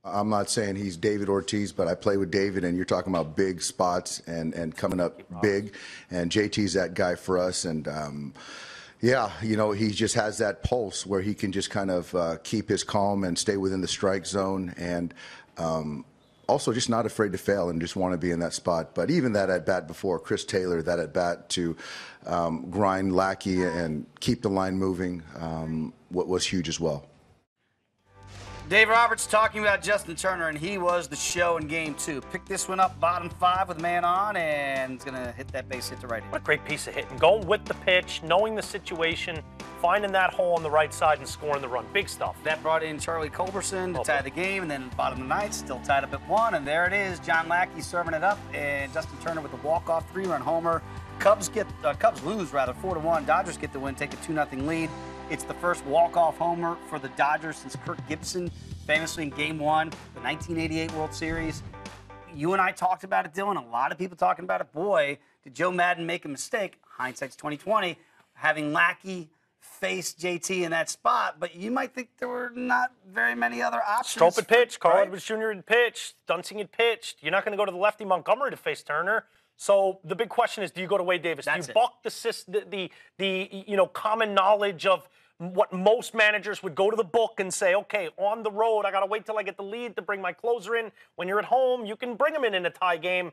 I'm not saying he's David Ortiz, but I play with David, and you're talking about big spots and coming up big. And JT's that guy for us. And, yeah, you know, he just has that pulse where he can just kind of keep his calm and stay within the strike zone. And also just not afraid to fail and just want to be in that spot. But even that at bat before, Chris Taylor, that at bat to grind Lackey and keep the line moving, what was huge as well. Dave Roberts talking about Justin Turner, and he was the show in Game 2. Pick this one up, bottom 5 with a man on, and he's going to hit that base hit to right. What a great piece of hitting. Going with the pitch, knowing the situation, finding that hole on the right side and scoring the run. Big stuff. That brought in Charlie Culberson to tie the game, and then bottom of the ninth, still tied up at 1, and there it is. John Lackey serving it up, and Justin Turner with the walk-off 3-run homer. Cubs lose 4-1. Dodgers get the win, take a 2-0 lead. It's the first walk-off homer for the Dodgers since Kirk Gibson, famously in Game 1, the 1988 World Series. You and I talked about it, Dylan. A lot of people talking about it. Boy, did Joe Madden make a mistake. Hindsight's 2020, having Lackey face JT in that spot. But you might think there were not very many other options. Strop had pitched. Carl Edwards Jr. had pitched. Dunsing had pitched. You're not going to go to the lefty Montgomery to face Turner. So the big question is, do you go to Wade Davis? Do you buck the common knowledge of what most managers would go to the book and say, okay, on the road, I got to wait till I get the lead to bring my closer in. When you're at home, you can bring him in a tie game.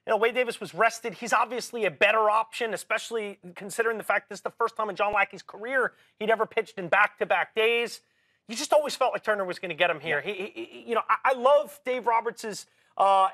You know, Wade Davis was rested. He's obviously a better option, especially considering the fact this is the first time in John Lackey's career he'd ever pitched in back-to-back days. You just always felt like Turner was going to get him here. Yeah. I love Dave Roberts'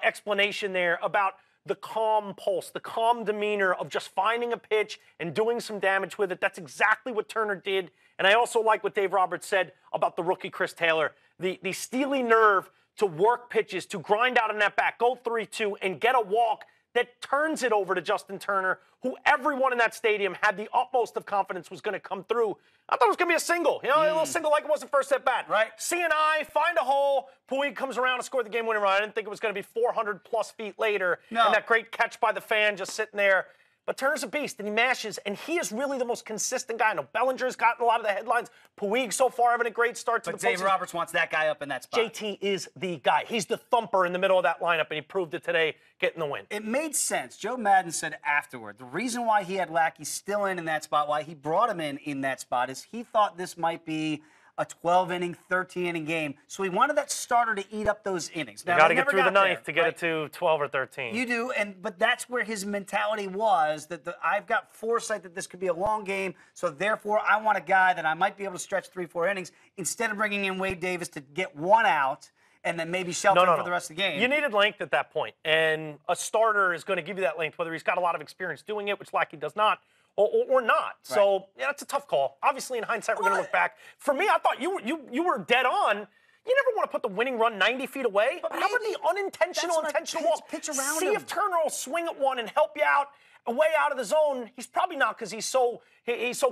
explanation there about the calm pulse, the calm demeanor of just finding a pitch and doing some damage with it. That's exactly what Turner did. And I also like what Dave Roberts said about the rookie Chris Taylor. The steely nerve to work pitches, to grind out an at-bat, go 3-2, and get a walk that turns it over to Justin Turner, who everyone in that stadium had the utmost of confidence was going to come through. I thought it was going to be a single, a little single like it was the first at-bat. Right. CNI, find a hole, Puig comes around and scored the game-winning run. I didn't think it was going to be 400-plus feet later. No. And that great catch by the fan just sitting there. But Turner's a beast, and he mashes, and he is really the most consistent guy. I know Bellinger's gotten a lot of the headlines. Puig so far having a great start to the postseason. But Dave Roberts wants that guy up in that spot. JT is the guy. He's the thumper in the middle of that lineup, and he proved it today getting the win. It made sense. Joe Madden said afterward, the reason why he had Lackey still in that spot, why he brought him in that spot, is he thought this might be a 12-inning, 13-inning game. So he wanted that starter to eat up those innings. Now, you got to get through the ninth to get it to 12 or 13. You do, but that's where his mentality was, that I've got foresight that this could be a long game, so therefore I want a guy that I might be able to stretch 3-4 innings instead of bringing in Wade Davis to get one out and then maybe shelter him for the rest of the game. You needed length at that point, and a starter is going to give you that length, whether he's got a lot of experience doing it, which Lackey does not, or not. Right. So, yeah, that's a tough call. Obviously, in hindsight, we're going to look back. For me, I thought you were dead on. You never want to put the winning run 90 feet away. But how about the intentional walk? Pitch around See him. If Turner will swing at one and help you out way out of the zone. He's probably not, because he's so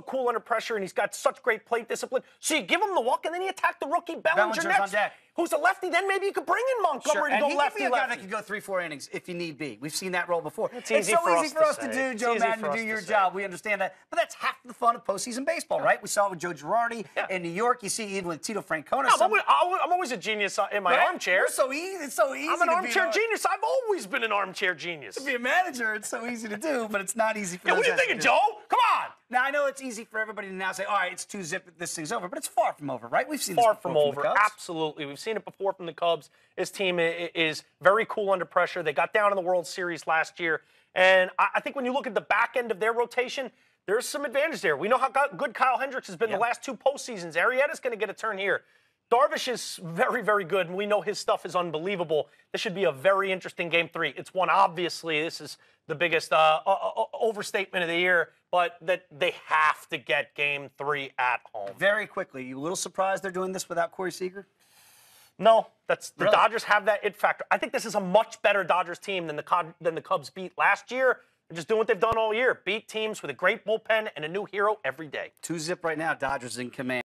cool under pressure and he's got such great plate discipline. So you give him the walk and then you attack the rookie Bellinger next. On deck. Who's a lefty, then maybe you could bring in Montgomery to go lefty-lefty. And he could be a guy that could go 3-4 innings if you need be. We've seen that role before. It's so easy for us to do, Joe Madden, to do your job. We understand that. But that's half the fun of postseason baseball, right? We saw it with Joe Girardi in New York. You see even with Tito Francona. I'm always a genius in my armchair. It's so easy. It's so easy. I'm an armchair genius. I've always been an armchair genius. To be a manager, it's so easy to do, but it's not easy for what are you thinking, Joe? Come on. Now, I know it's easy for everybody to now say, all right, it's 2-zip, this thing's over, but it's far from over, right? We've seen this before from the Cubs. Absolutely. We've seen it before from the Cubs. This team is very cool under pressure. They got down in the World Series last year, and I think when you look at the back end of their rotation, there's some advantage there. We know how good Kyle Hendricks has been the last 2 postseasons. Arrieta's going to get a turn here. Darvish is very, very good, and we know his stuff is unbelievable. This should be a very interesting Game 3. It's one, obviously, this is the biggest overstatement of the year, but that they have to get Game 3 at home. Very quickly, you a little surprised they're doing this without Corey Seager? No, the Dodgers have that it factor. I think this is a much better Dodgers team than the Cubs beat last year. They're just doing what they've done all year. Beat teams with a great bullpen and a new hero every day. 2-zip right now, Dodgers in command.